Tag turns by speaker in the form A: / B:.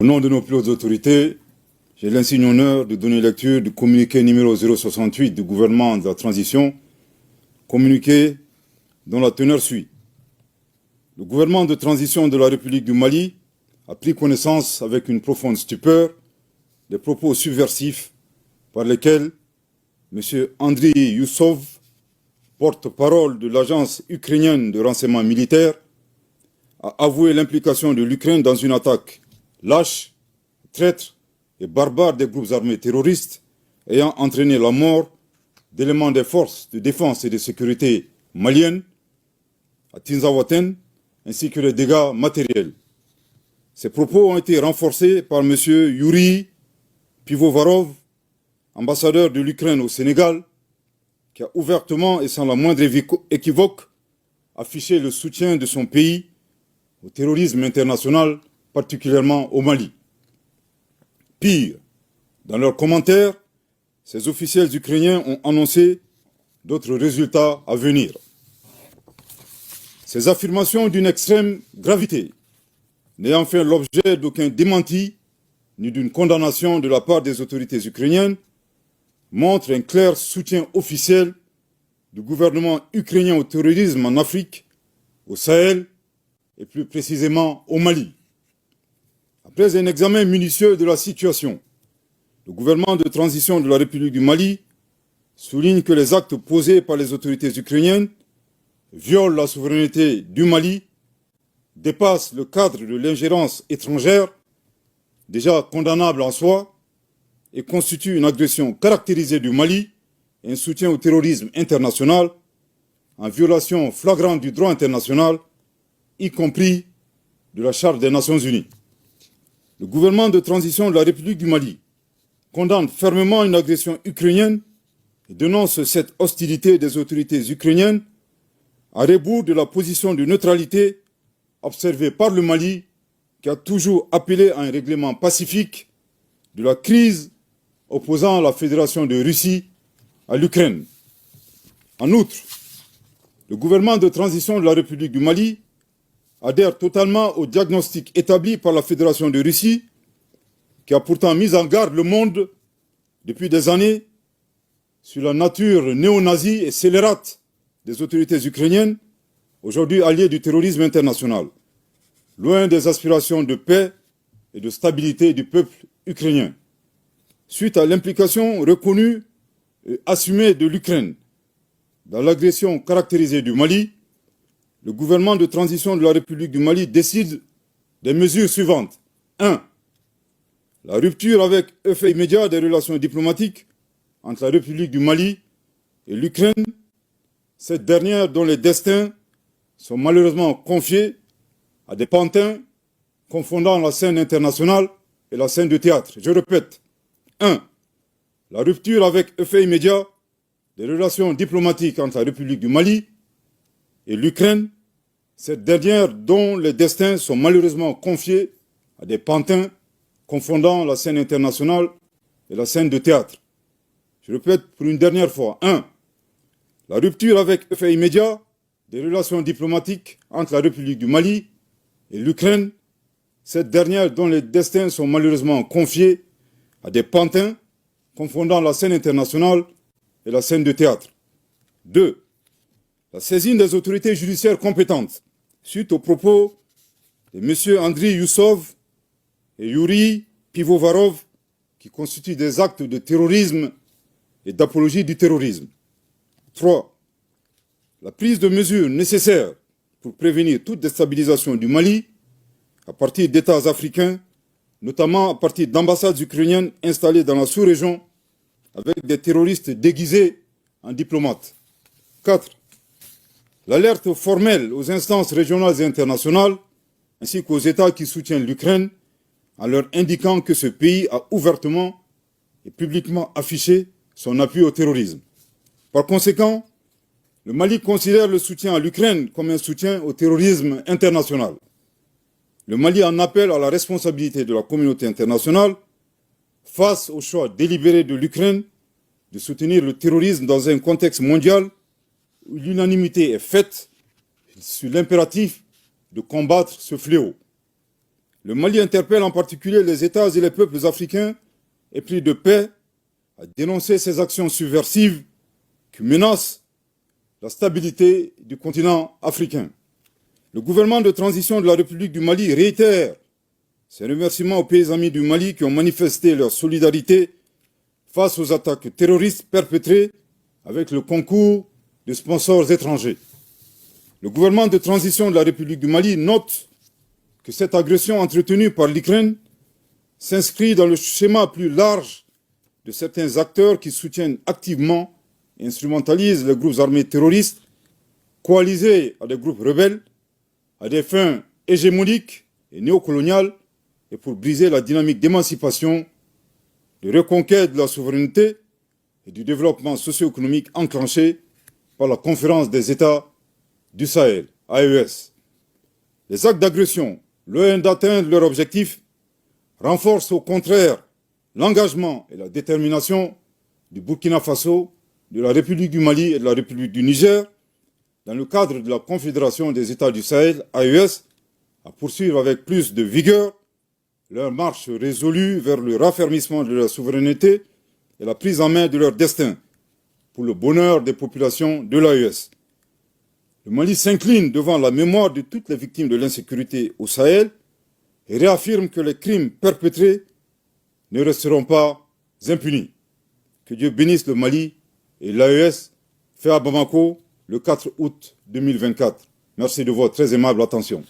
A: Au nom de nos plus hautes autorités, j'ai l'insigne honneur de donner lecture du communiqué numéro 068 du gouvernement de la transition, communiqué dont la teneur suit. Le gouvernement de transition de la République du Mali a pris connaissance avec une profonde stupeur des propos subversifs par lesquels M. Andriy Youssov, porte-parole de l'agence ukrainienne de renseignement militaire, a avoué l'implication de l'Ukraine dans une attaque lâche, traître et barbare des groupes armés terroristes ayant entraîné la mort d'éléments des forces de défense et de sécurité maliennes à Tinzaouaten, ainsi que les dégâts matériels. Ces propos ont été renforcés par M. Yuri Pivovarov, ambassadeur de l'Ukraine au Sénégal, qui a ouvertement et sans la moindre équivoque affiché le soutien de son pays au terrorisme international, particulièrement au Mali. Pire, dans leurs commentaires, ces officiels ukrainiens ont annoncé d'autres résultats à venir. Ces affirmations d'une extrême gravité, n'ayant fait l'objet d'aucun démenti ni d'une condamnation de la part des autorités ukrainiennes, montrent un clair soutien officiel du gouvernement ukrainien au terrorisme en Afrique, au Sahel et plus précisément au Mali. Après un examen minutieux de la situation, le gouvernement de transition de la République du Mali souligne que les actes posés par les autorités ukrainiennes violent la souveraineté du Mali, dépassent le cadre de l'ingérence étrangère, déjà condamnable en soi, et constituent une agression caractérisée du Mali et un soutien au terrorisme international, en violation flagrante du droit international, y compris de la Charte des Nations Unies. Le gouvernement de transition de la République du Mali condamne fermement une agression ukrainienne et dénonce cette hostilité des autorités ukrainiennes à rebours de la position de neutralité observée par le Mali, qui a toujours appelé à un règlement pacifique de la crise opposant la Fédération de Russie à l'Ukraine. En outre, le gouvernement de transition de la République du Mali adhère totalement au diagnostic établi par la Fédération de Russie, qui a pourtant mis en garde le monde depuis des années sur la nature néo-nazie et scélérate des autorités ukrainiennes, aujourd'hui alliées du terrorisme international, loin des aspirations de paix et de stabilité du peuple ukrainien. Suite à l'implication reconnue et assumée de l'Ukraine dans l'agression caractérisée du Mali, le gouvernement de transition de la République du Mali décide des mesures suivantes. 1. La rupture avec effet immédiat des relations diplomatiques entre la République du Mali et l'Ukraine, cette dernière dont les destins sont malheureusement confiés à des pantins confondant la scène internationale et la scène de théâtre. Je répète. 1. La rupture avec effet immédiat des relations diplomatiques entre la République du Mali et l'Ukraine, cette dernière dont les destins sont malheureusement confiés à des pantins confondant la scène internationale et la scène de théâtre. Je répète pour une dernière fois. 1. La rupture avec effet immédiat des relations diplomatiques entre la République du Mali et l'Ukraine, cette dernière dont les destins sont malheureusement confiés à des pantins confondant la scène internationale et la scène de théâtre. 2. La saisine des autorités judiciaires compétentes suite aux propos de M. Andriy Youssov et Yuri Pivovarov qui constituent des actes de terrorisme et d'apologie du terrorisme. 3. La prise de mesures nécessaires pour prévenir toute déstabilisation du Mali à partir d'États africains, notamment à partir d'ambassades ukrainiennes installées dans la sous-région avec des terroristes déguisés en diplomates. 4. L'alerte formelle aux instances régionales et internationales, ainsi qu'aux États qui soutiennent l'Ukraine, en leur indiquant que ce pays a ouvertement et publiquement affiché son appui au terrorisme. Par conséquent, le Mali considère le soutien à l'Ukraine comme un soutien au terrorisme international. Le Mali en appelle à la responsabilité de la communauté internationale face au choix délibéré de l'Ukraine de soutenir le terrorisme dans un contexte mondial où l'unanimité est faite sur l'impératif de combattre ce fléau. Le Mali interpelle en particulier les États et les peuples africains épris de paix à dénoncer ces actions subversives qui menacent la stabilité du continent africain. Le gouvernement de transition de la République du Mali réitère ses remerciements aux pays amis du Mali qui ont manifesté leur solidarité face aux attaques terroristes perpétrées avec le concours de sponsors étrangers. Le gouvernement de transition de la République du Mali note que cette agression entretenue par l'Ukraine s'inscrit dans le schéma plus large de certains acteurs qui soutiennent activement et instrumentalisent les groupes armés terroristes coalisés à des groupes rebelles à des fins hégémoniques et néocoloniales et pour briser la dynamique d'émancipation, de reconquête de la souveraineté et du développement socio-économique enclenché par la Conférence des États du Sahel, AES. Les actes d'agression, loin d'atteindre leur objectif, renforcent au contraire l'engagement et la détermination du Burkina Faso, de la République du Mali et de la République du Niger, dans le cadre de la Confédération des États du Sahel, AES, à poursuivre avec plus de vigueur leur marche résolue vers le raffermissement de leur souveraineté et la prise en main de leur destin, pour le bonheur des populations de l'AES. Le Mali s'incline devant la mémoire de toutes les victimes de l'insécurité au Sahel et réaffirme que les crimes perpétrés ne resteront pas impunis. Que Dieu bénisse le Mali et l'AES, fait à Bamako le 4 août 2024. Merci de votre très aimable attention.